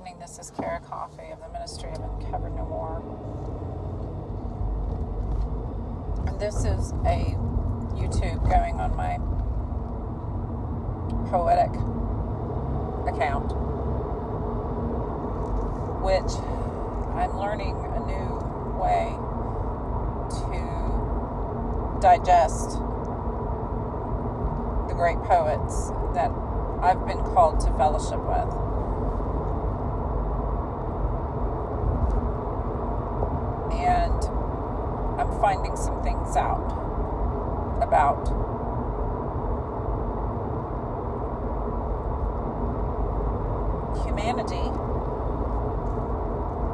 morning. This is Beaty-Coffey of the Ministry of Uncover No More. And this is a YouTube going on my poetic account, which I'm learning a new way to digest the great poets that I've been called to fellowship with. And I'm finding some things out about humanity,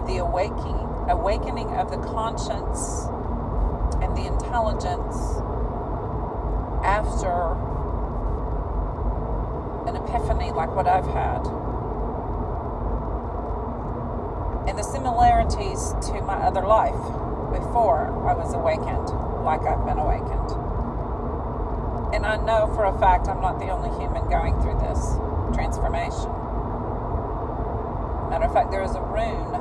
the awakening of the conscience and the intelligence after an epiphany like what I've had, and the similarities to my other life before I was awakened, like I've been awakened. And I know for a fact I'm not the only human going through this transformation. Matter of fact, there is a rune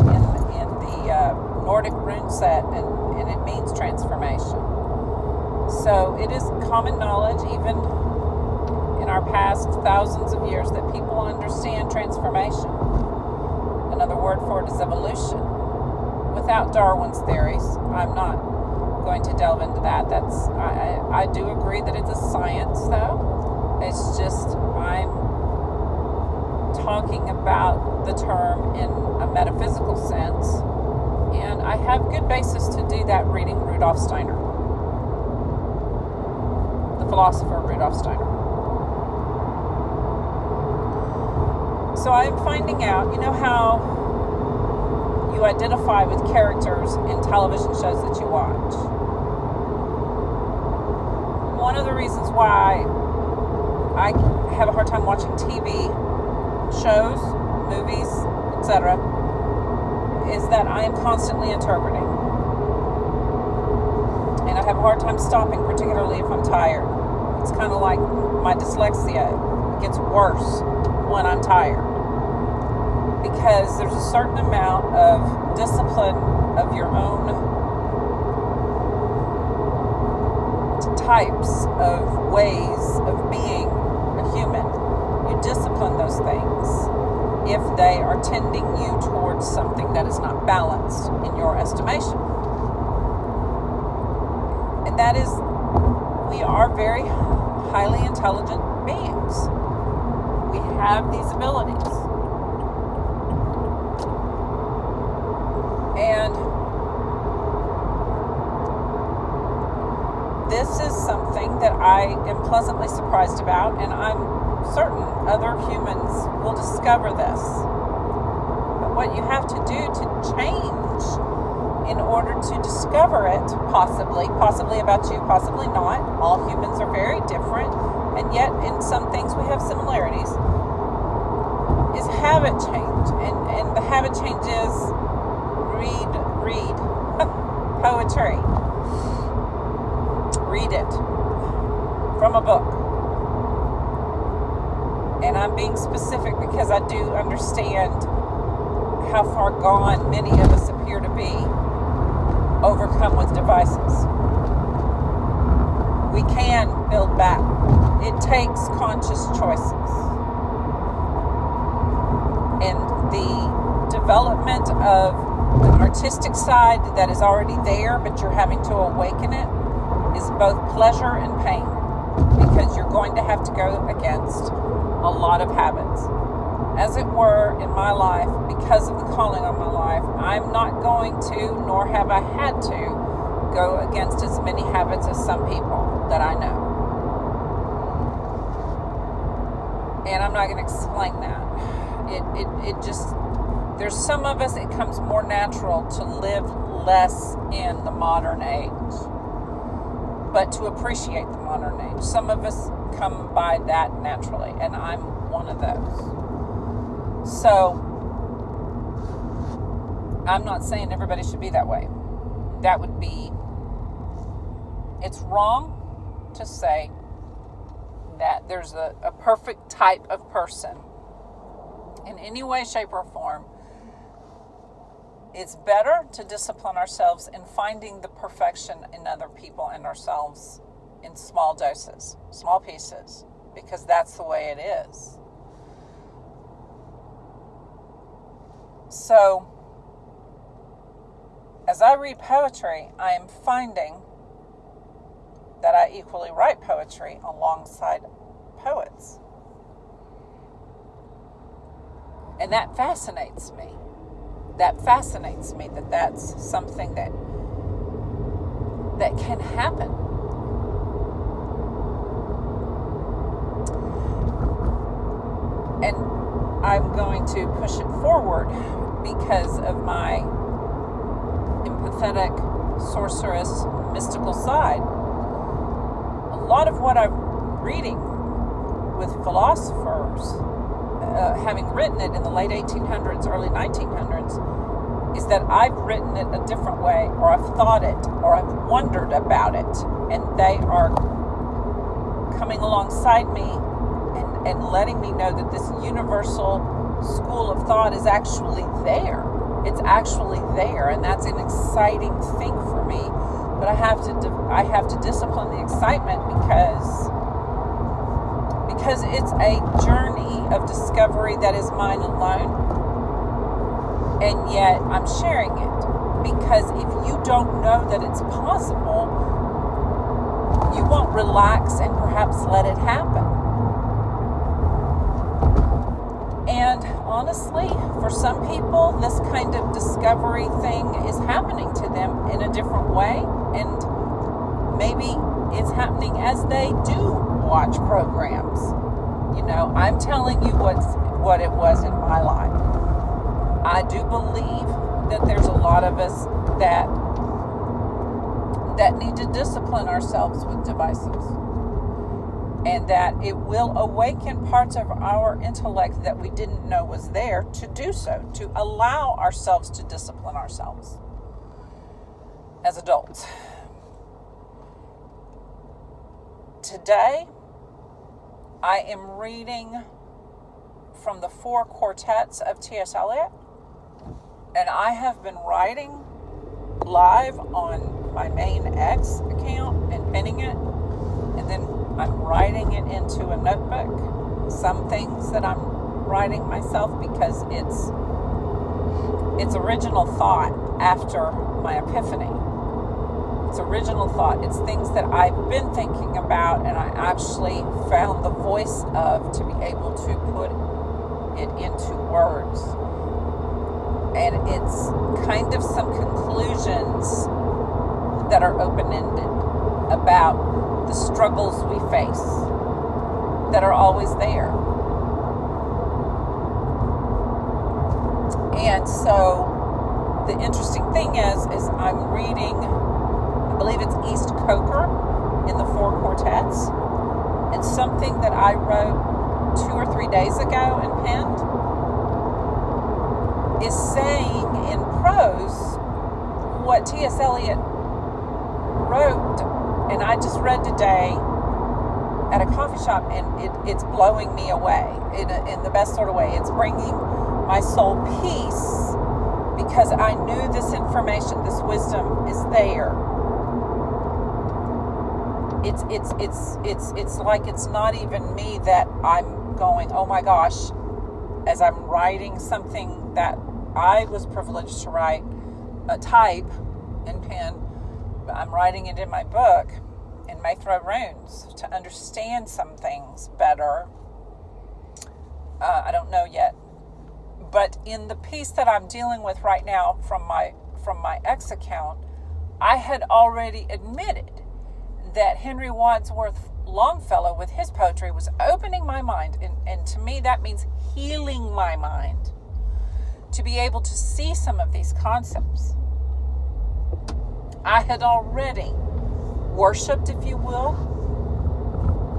in the Nordic rune set, and it means transformation. So it is common knowledge, even in our past thousands of years, that people understand transformation. Another word for it is evolution. Without Darwin's theories, I'm not going to delve into that. I do agree that it's a science, though. It's just I'm talking about the term in a metaphysical sense, and I have good basis to do that reading Rudolf Steiner, the philosopher Rudolf Steiner. So I'm finding out, you know how you identify with characters in television shows that you watch. One of the reasons why I have a hard time watching TV shows, movies, etc., is that I am constantly interpreting. And I have a hard time stopping, particularly if I'm tired. It's kind of like my dyslexia. It gets worse when I'm tired, because there's a certain amount of discipline of your own types of ways of being a human. You discipline those things if they are tending you towards something that is not balanced in your estimation. And that is, we are very highly intelligent beings. We have these abilities. And this is something that I am pleasantly surprised about, and I'm certain other humans will discover this. But what you have to do to change in order to discover it, possibly about you, possibly not, all humans are very different, and yet in some things we have similarities, is habit change. And the habit change is read poetry. Read it from a book. And I'm being specific because I do understand how far gone many of us appear to be, overcome with devices. We can build back. It takes conscious choices. And the development of an artistic side that is already there, but you're having to awaken it, is both pleasure and pain, because you're going to have to go against a lot of habits. As it were, in my life, because of the calling on my life, I'm not going to, nor have I had to, go against as many habits as some people that I know. And I'm not going to explain that. It just, there's some of us, it comes more natural to live less in the modern age, but to appreciate the modern age. Some of us come by that naturally, and I'm one of those. So, I'm not saying everybody should be that way. That would be, it's wrong to say that there's a perfect type of person in any way, shape, or form, it's better to discipline ourselves in finding the perfection in other people and ourselves in small doses, small pieces, because that's the way it is. So, as I read poetry, I am finding that I equally write poetry alongside poets. And that fascinates me. That fascinates me, that that's something that can happen. And I'm going to push it forward because of my empathetic, sorceress, mystical side. A lot of what I'm reading with philosophers, having written it in the late 1800s, early 1900s, is that I've written it a different way, or I've thought it, or I've wondered about it, and they are coming alongside me and letting me know that this universal school of thought is actually there. It's actually there, and that's an exciting thing for me. But I have to discipline the excitement because it's a journey of discovery that is mine alone, and yet I'm sharing it. Because if you don't know that it's possible, you won't relax and perhaps let it happen. And honestly, for some people, this kind of discovery thing is happening to them in a different way, and maybe it's happening as they do watch programs. You know, I'm telling you what it was in my life. I do believe that there's a lot of us that need to discipline ourselves with devices, and that it will awaken parts of our intellect that we didn't know was there to do so, to allow ourselves to discipline ourselves as adults. Today, I am reading from the 4 quartets of T.S. Eliot, and I have been writing live on my main X account and pinning it, and then I'm writing it into a notebook. Some things that I'm writing myself because it's original thought after my epiphany. It's original thought. It's things that I've been thinking about, and I actually found the voice of to be able to put it into words. And it's kind of some conclusions that are open-ended about the struggles we face that are always there. And so the interesting thing is I'm reading, I believe it's East Coker in the 4 quartets, and something that I wrote 2 or 3 days ago and penned is saying in prose what T.S. Eliot wrote, and I just read today at a coffee shop, and it's blowing me away in the best sort of way. It's bringing my soul peace because I knew this information, this wisdom is there. It's like it's not even me that I'm going, oh my gosh, as I'm writing something that I was privileged to write, type and pen. I'm writing it in my book in Maythrow Runes to understand some things better. I don't know yet. But in the piece that I'm dealing with right now from my X account, I had already admitted that Henry Wadsworth Longfellow with his poetry was opening my mind, and to me that means healing my mind to be able to see some of these concepts. I had already worshipped, if you will,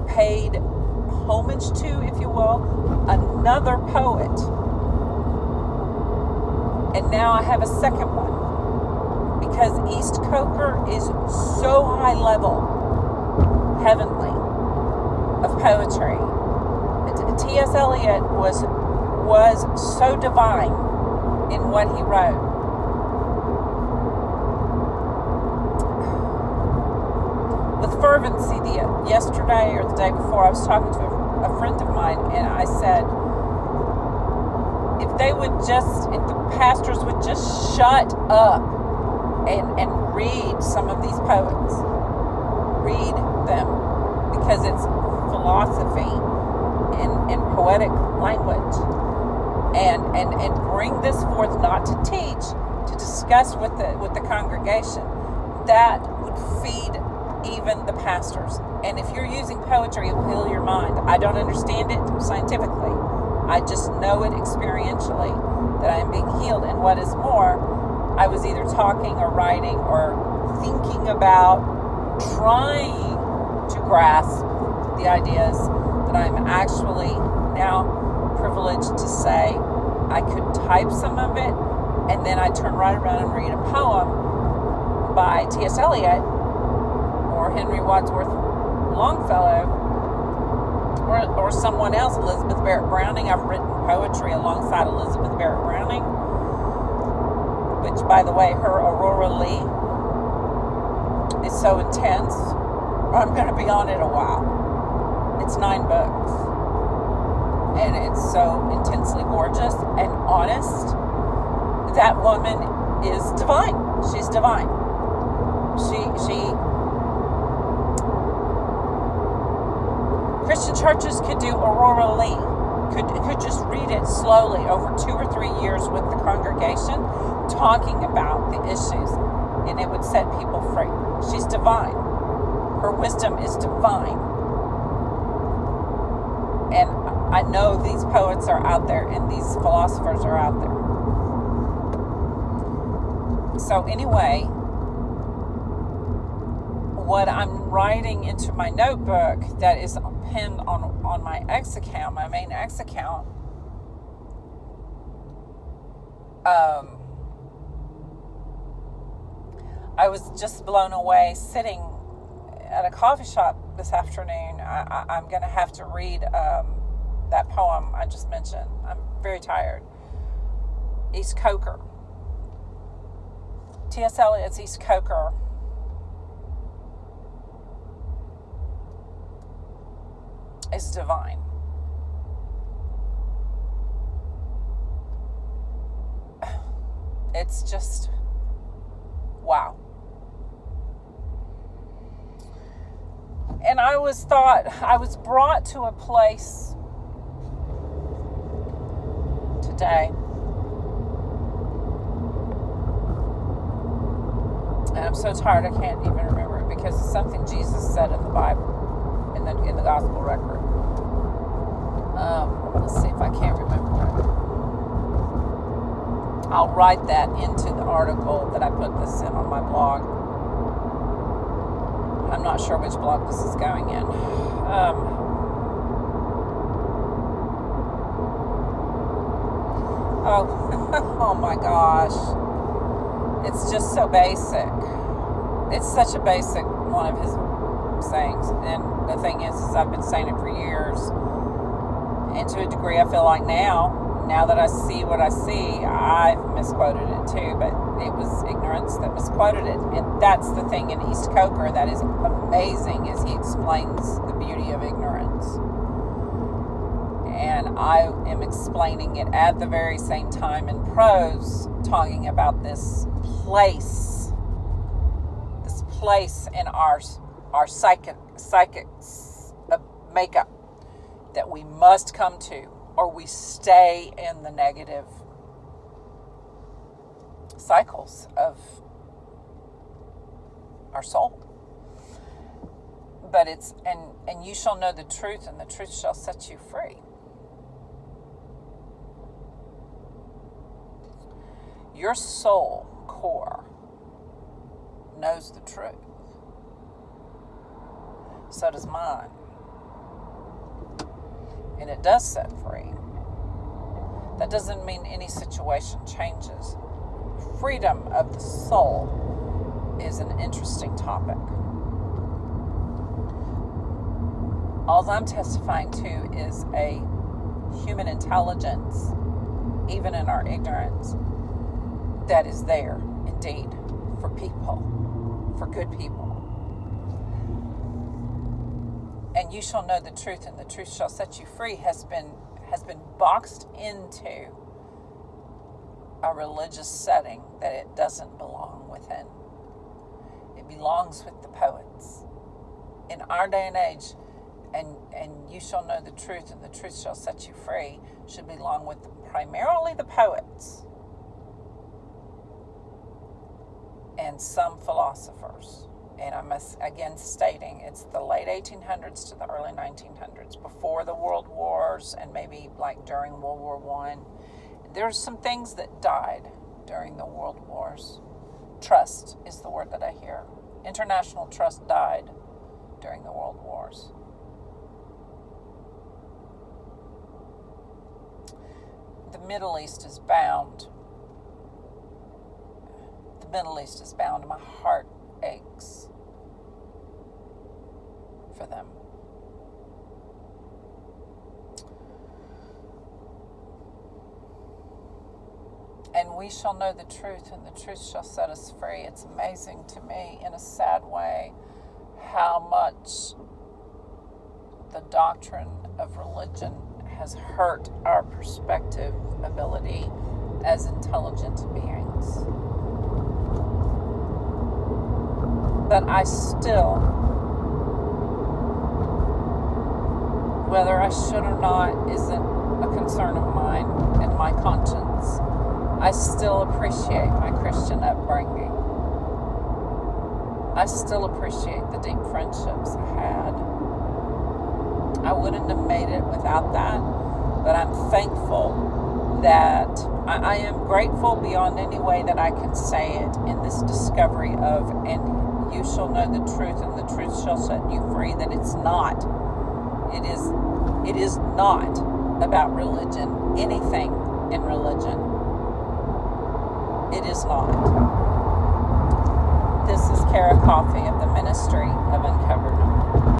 paid homage to, if you will, another poet. And now I have a second one, because East Coker is so high level, heavenly, of poetry. T.S. Eliot was was so divine in what he wrote. With fervency, yesterday or the day before, I was talking to a friend of mine, and I said, if the pastors would just shut up and read some of these poets, read them, because it's philosophy and poetic language, and bring this forth, not to teach, to discuss with the congregation. That would feed even the pastors. And if you're using poetry, it will heal your mind. I don't understand it scientifically. I just know it experientially, that I am being healed. And what is more, I was either talking or writing or thinking about trying to grasp the ideas that I'm actually now privileged to say. I could type some of it, and then I turn right around and read a poem by T.S. Eliot or Henry Wadsworth Longfellow or someone else, Elizabeth Barrett Browning. I've written poetry alongside Elizabeth Barrett Browning, which, by the way, her Aurora Lee is so intense. I'm going to be on it a while. It's 9 books. And it's so intensely gorgeous and honest. That woman is divine. She's divine. Christian churches could do Aurora Lee. Could just read it slowly over 2 or 3 years with the congregation, talking about the issues, and it would set people free. She's divine. Her wisdom is divine. And I know these poets are out there and these philosophers are out there. So anyway, what I'm writing into my notebook that is pinned on my X account, my main X account, I was just blown away sitting at a coffee shop this afternoon. I'm going to have to read that poem I just mentioned. I'm very tired. East Coker. T.S. Eliot's East Coker is divine. It's just wow. And I was brought to a place today, and I'm so tired I can't even remember it, because it's something Jesus said in the Bible, in the gospel record. Let's see if I can't remember it. I'll write that into the article that I put this in on my blog. I'm not sure which blog this is going in. Oh my gosh. It's just so basic. It's such a basic one of his sayings. And the thing is I've been saying it for years. And to a degree, I feel like now that I see what I see, I've misquoted it too, but it was ignorance that misquoted it. And that's the thing in East Coker that is amazing, is he explains the beauty of ignorance. And I am explaining it at the very same time in prose, talking about this place in our psychic makeup that we must come to, or we stay in the negative cycles of our soul. But it's, and you shall know the truth, and the truth shall set you free. Your soul core knows the truth. So does mine. And it does set free. That doesn't mean any situation changes. Freedom of the soul is an interesting topic. All I'm testifying to is a human intelligence, even in our ignorance, that is there indeed for people, for good people. And you shall know the truth, and the truth shall set you free has been boxed into a religious setting that it doesn't belong within. It belongs with the poets. In our day and age, and you shall know the truth, and the truth shall set you free should belong with primarily the poets and some philosophers. And I'm again stating it's the late 1800s to the early 1900s, before the World Wars and maybe like during World War I. There's some things that died during the World Wars. Trust is the word that I hear. International trust died during the World Wars. The Middle East is bound. The Middle East is bound. My heart aches for them. And we shall know the truth, and the truth shall set us free. It's amazing to me, in a sad way, how much the doctrine of religion has hurt our perspective ability as intelligent beings. But I still, whether I should or not isn't a concern of mine and my conscience. I still appreciate my Christian upbringing. I still appreciate the deep friendships I had. I wouldn't have made it without that, but I'm thankful that I am grateful beyond any way that I can say it in this discovery of, and you shall know the truth, and the truth shall set you free, that it's not. It is not about religion, anything in religion. It is not. This is Beaty-Coffey of the Ministry of Uncovered Knowledge.